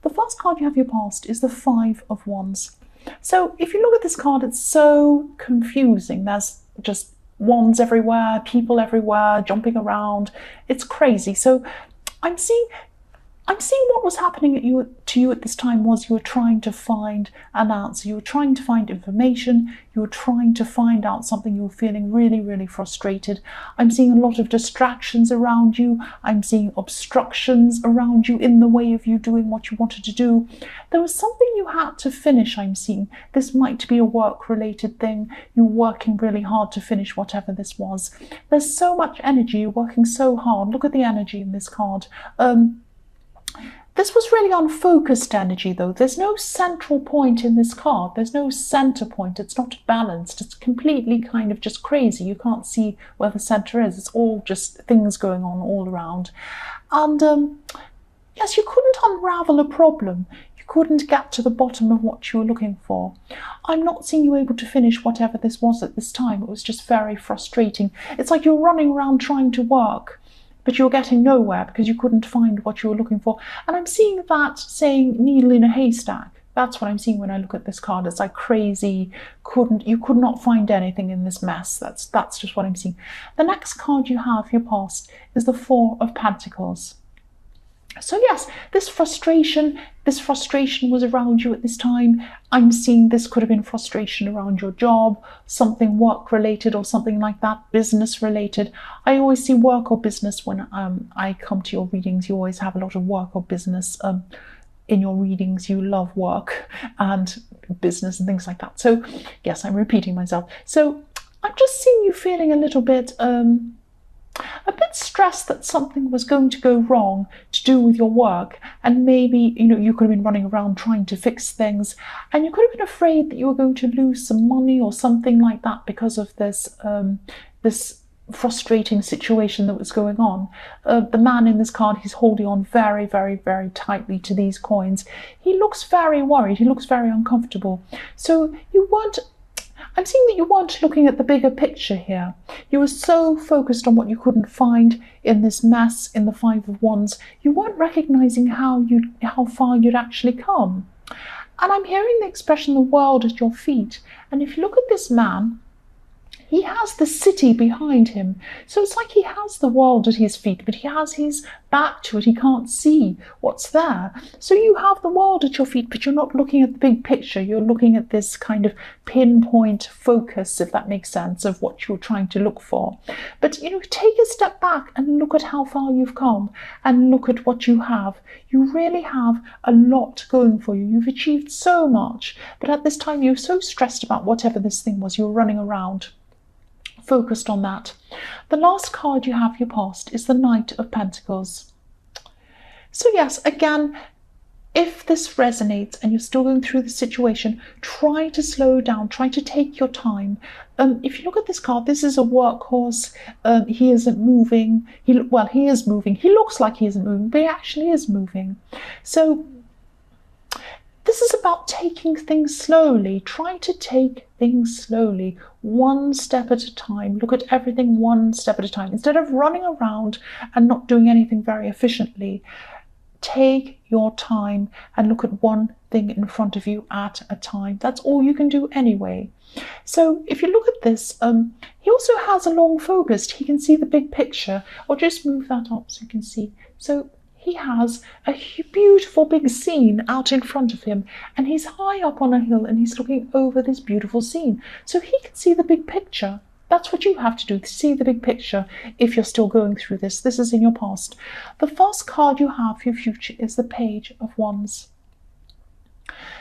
The first card you have your past is the Five of Wands. So if you look at this card, it's so confusing. There's just wands everywhere, people everywhere, jumping around. It's crazy. So I'm seeing what was happening to you at this time was you were trying to find an answer. You were trying to find information. You were trying to find out something. You were feeling really, really frustrated. I'm seeing a lot of distractions around you. I'm seeing obstructions around you in the way of you doing what you wanted to do. There was something you had to finish, I'm seeing. This might be a work-related thing. You're working really hard to finish whatever this was. There's so much energy. You're working so hard. Look at the energy in this card. This was really unfocused energy, though. There's no central point in this card. There's no center point. It's not balanced. It's completely kind of just crazy. You can't see where the center is. It's all just things going on all around. And yes, you couldn't unravel a problem. You couldn't get to the bottom of what you were looking for. I'm not seeing you able to finish whatever this was at this time. It was just very frustrating. It's like you're running around trying to work, but you're getting nowhere because you couldn't find what you were looking for. And I'm seeing that saying needle in a haystack. That's what I'm seeing when I look at this card. It's like crazy. You could not find anything in this mess. That's just what I'm seeing. The next card you have, your past, is the Four of Pentacles. So yes, this frustration was around you at this time. I'm seeing this could have been frustration around your job, something work related or something like that, business related. I always see work or business when I come to your readings. You always have a lot of work or business in your readings. You love work and business and things like that. So yes, I'm repeating myself. So I'm just seeing you feeling a bit stressed that something was going to go wrong to do with your work, and maybe you could have been running around trying to fix things, and you could have been afraid that you were going to lose some money or something like that because of this this frustrating situation that was going on. The man in this card, he's holding on very, very, very tightly to these coins. He looks very worried. He looks very uncomfortable. So I'm seeing that you weren't looking at the bigger picture here. You were so focused on what you couldn't find in this mess in the Five of Wands. You weren't recognizing how far you'd actually come. And I'm hearing the expression, the world at your feet. And if you look at this man, he has the city behind him. So it's like he has the world at his feet, but he has his back to it. He can't see what's there. So you have the world at your feet, but you're not looking at the big picture. You're looking at this kind of pinpoint focus, if that makes sense, of what you're trying to look for. But, take a step back and look at how far you've come and look at what you have. You really have a lot going for you. You've achieved so much, but at this time you're so stressed about whatever this thing was. You're running around focused on that. The last card you have, your past, is the Knight of Pentacles. So yes, again, if this resonates and you're still going through the situation, try to slow down, try to take your time. If you look at this card, this is a workhorse. He isn't moving. He is moving. He looks like he isn't moving, but he actually is moving. So this is about taking things slowly. Try to take things slowly, one step at a time. Look at everything one step at a time. Instead of running around and not doing anything very efficiently, take your time and look at one thing in front of you at a time. That's all you can do anyway. So if you look at this, he also has a long focus. He can see the big picture. Or just move that up so you can see. So he has a beautiful big scene out in front of him, and he's high up on a hill and he's looking over this beautiful scene. So he can see the big picture. That's what you have to do, to see the big picture if you're still going through this. This is in your past. The first card you have for your future is the Page of Wands.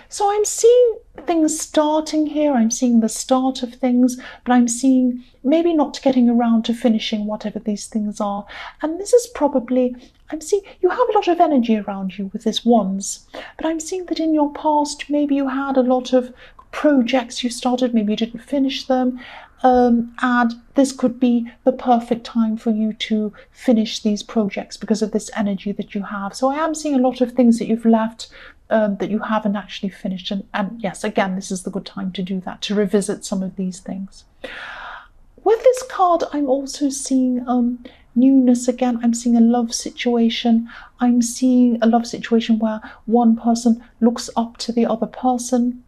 So I'm seeing things starting here. I'm seeing the start of things, but I'm seeing maybe not getting around to finishing whatever these things are. And this is probably, I'm seeing you have a lot of energy around you with this Wands, but I'm seeing that in your past, maybe you had a lot of projects you started, maybe you didn't finish them. And this could be the perfect time for you to finish these projects because of this energy that you have. So I am seeing a lot of things that you've left that you haven't actually finished. And yes, again, this is the good time to do that, to revisit some of these things. With this card, I'm also seeing newness again. I'm seeing a love situation. I'm seeing a love situation where one person looks up to the other person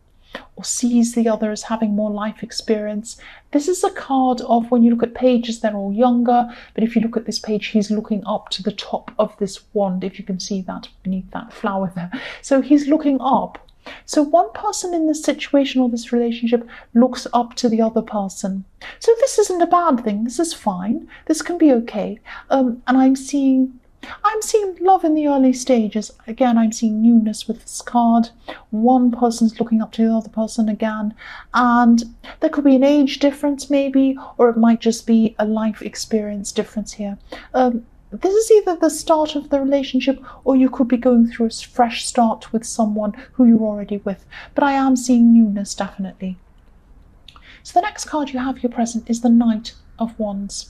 or sees the other as having more life experience. This is a card of, when you look at pages, they're all younger, but if you look at this page, he's looking up to the top of this wand, if you can see that beneath that flower there. So he's looking up. So one person in this situation or this relationship looks up to the other person. So this isn't a bad thing. This is fine. This can be okay. And I'm seeing love in the early stages. Again, I'm seeing newness with this card. One person's looking up to the other person again. And there could be an age difference maybe, or it might just be a life experience difference here. This is either the start of the relationship, or you could be going through a fresh start with someone who you're already with. But I am seeing newness, definitely. So the next card you have here present is the Knight of Wands.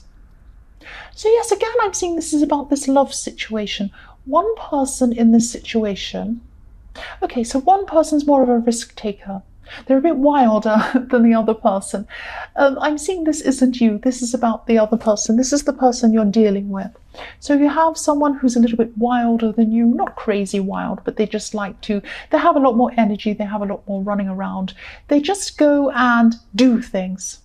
So yes, again, I'm seeing this is about this love situation. One person in this situation. Okay, so one person's more of a risk taker. They're a bit wilder than the other person. I'm seeing this isn't you. This is about the other person. This is the person you're dealing with. So you have someone who's a little bit wilder than you, not crazy wild, but they just like to, they have a lot more energy. They have a lot more running around. They just go and do things.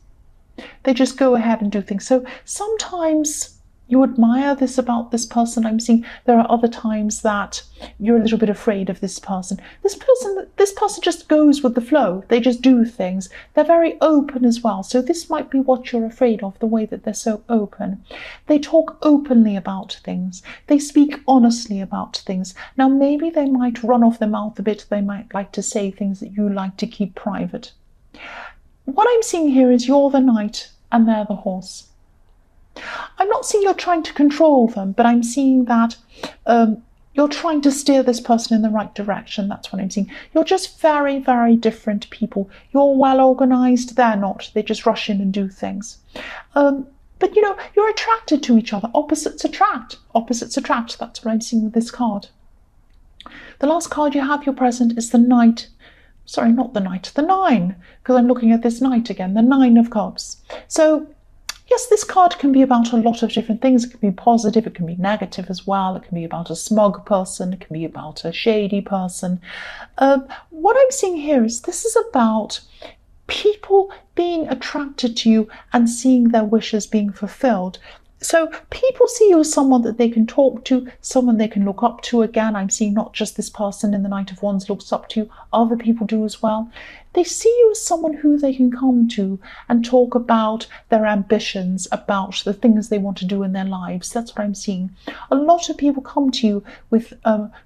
They just go ahead and do things. So sometimes you admire this about this person. I'm seeing there are other times that you're a little bit afraid of this person. This person just goes with the flow. They just do things. They're very open as well. So this might be what you're afraid of, the way that they're so open. They talk openly about things. They speak honestly about things. Now, maybe they might run off their mouth a bit. They might like to say things that you like to keep private. What I'm seeing here is you're the knight and they're the horse. I'm not seeing you're trying to control them, but I'm seeing that you're trying to steer this person in the right direction. That's what I'm seeing. You're just very, very different people. You're well organized. They're not. They just rush in and do things. But, you know, you're attracted to each other. Opposites attract. Opposites attract. That's what I'm seeing with this card. The last card you have here present is the Knight. Sorry, not the Knight. The Nine, because I'm looking at this Knight again. The Nine of Cups. So yes, this card can be about a lot of different things. It can be positive, it can be negative as well. It can be about a smug person, it can be about a shady person. What I'm seeing here is this is about people being attracted to you and seeing their wishes being fulfilled. So people see you as someone that they can talk to, someone they can look up to. Again, I'm seeing not just this person in the Knight of Wands looks up to you, other people do as well. They see you as someone who they can come to and talk about their ambitions, about the things they want to do in their lives. That's what I'm seeing. A lot of people come to you with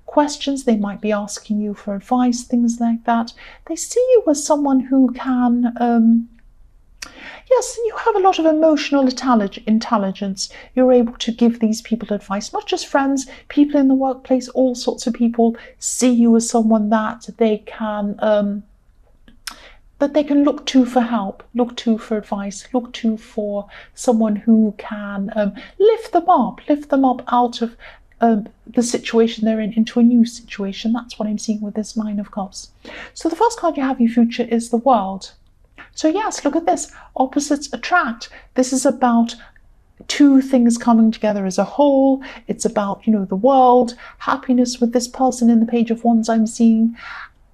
questions. They might be asking you for advice, things like that. They see you as someone who can... Yes, you have a lot of emotional intelligence. You're able to give these people advice, not just friends, people in the workplace, all sorts of people see you as someone that they can look to for help, look to for advice, look to for someone who can lift them up out of the situation they're in into a new situation. That's what I'm seeing with this Nine of Cups. So the first card you have in your future is the World. So yes, look at this. Opposites attract. This is about two things coming together as a whole. It's about, you know, the world, happiness with this person in the Page of Wands I'm seeing.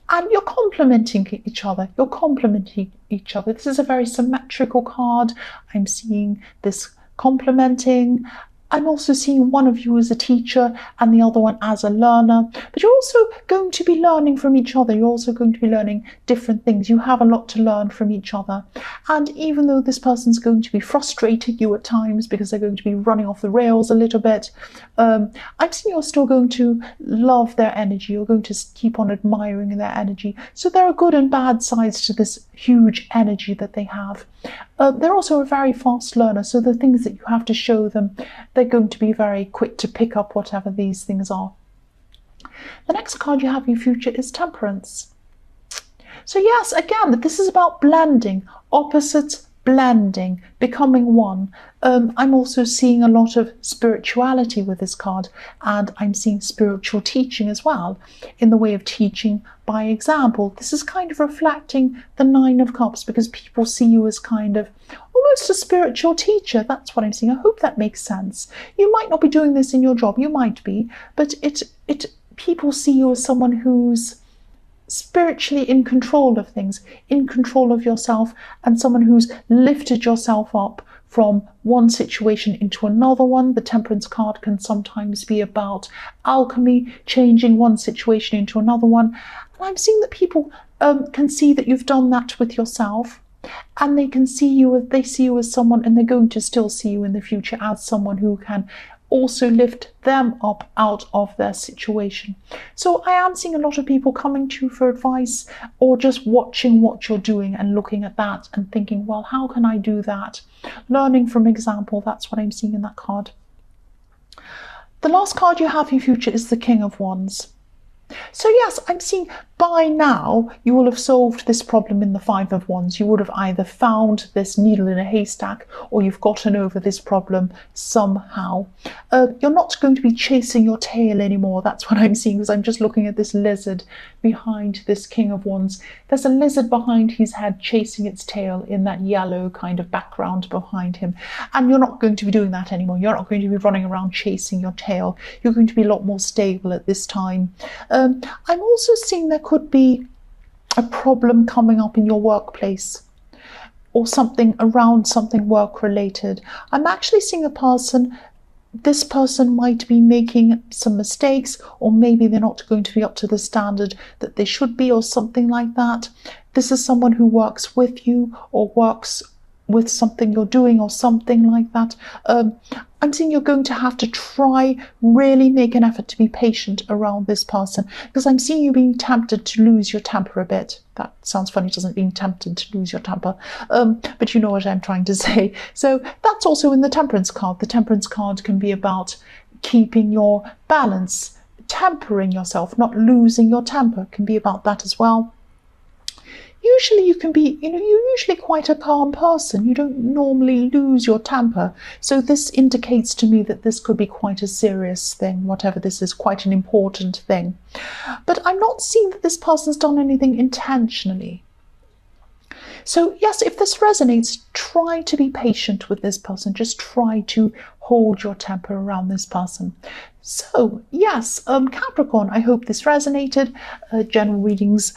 And you're complementing each other. You're complementing each other. This is a very symmetrical card. I'm seeing this complementing. I'm also seeing one of you as a teacher and the other one as a learner. But you're also going to be learning from each other. You're also going to be learning different things. You have a lot to learn from each other. And even though this person's going to be frustrating you at times because they're going to be running off the rails a little bit, I'm seeing you're still going to love their energy. You're going to keep on admiring their energy. So there are good and bad sides to this huge energy that they have. They're also a very fast learner, so the things that you have to show them, they're going to be very quick to pick up whatever these things are. The next card you have in your future is Temperance. So yes, again, this is about blending. Opposites blending, becoming one. I'm also seeing a lot of spirituality with this card, and I'm seeing spiritual teaching as well, in the way of teaching by example. This is kind of reflecting the Nine of Cups, because people see you as kind of almost a spiritual teacher. That's what I'm seeing. I hope that makes sense. You might not be doing this in your job, you might be, but people see you as someone who's spiritually in control of things, in control of yourself, and someone who's lifted yourself up from one situation into another one. The Temperance card can sometimes be about alchemy, changing one situation into another one. And I'm seeing that people can see that you've done that with yourself, and they see you as someone, and they're going to still see you in the future as someone who can also lift them up out of their situation. So I am seeing a lot of people coming to you for advice, or just watching what you're doing and looking at that and thinking, well, how can I do that? Learning from example. That's what I'm seeing in that card. The last card you have in your future is the King of Wands. So yes, I'm seeing by now you will have solved this problem in the Five of Wands. You would have either found this needle in a haystack, or you've gotten over this problem somehow. You're not going to be chasing your tail anymore. That's what I'm seeing, because I'm just looking at this lizard behind this King of Wands. There's a lizard behind his head chasing its tail in that yellow kind of background behind him. And you're not going to be doing that anymore. You're not going to be running around chasing your tail. You're going to be a lot more stable at this time. I'm also seeing there could be a problem coming up in your workplace, or something around something work related. I'm actually seeing a person. This person might be making some mistakes, or maybe they're not going to be up to the standard that they should be, or something like that. This is someone who works with you, or works with something you're doing, or something like that. I'm seeing you're going to have to try, really make an effort to be patient around this person, because I'm seeing you being tempted to lose your temper a bit. That sounds funny, doesn't it? Being tempted to lose your temper. But you know what I'm trying to say. So that's also in the Temperance card. The Temperance card can be about keeping your balance, tempering yourself, not losing your temper. It can be about that as well. Usually you can be, you're usually quite a calm person. You don't normally lose your temper. So this indicates to me that this could be quite a serious thing, whatever this is, quite an important thing. But I'm not seeing that this person's done anything intentionally. So yes, if this resonates, try to be patient with this person. Just try to hold your temper around this person. So yes, Capricorn, I hope this resonated. General readings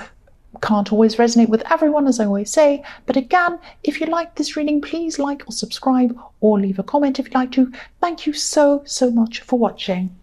can't always resonate with everyone, as I always say, but again, if you like this reading, please like or subscribe, or leave a comment if you'd like to. Thank you so much for watching.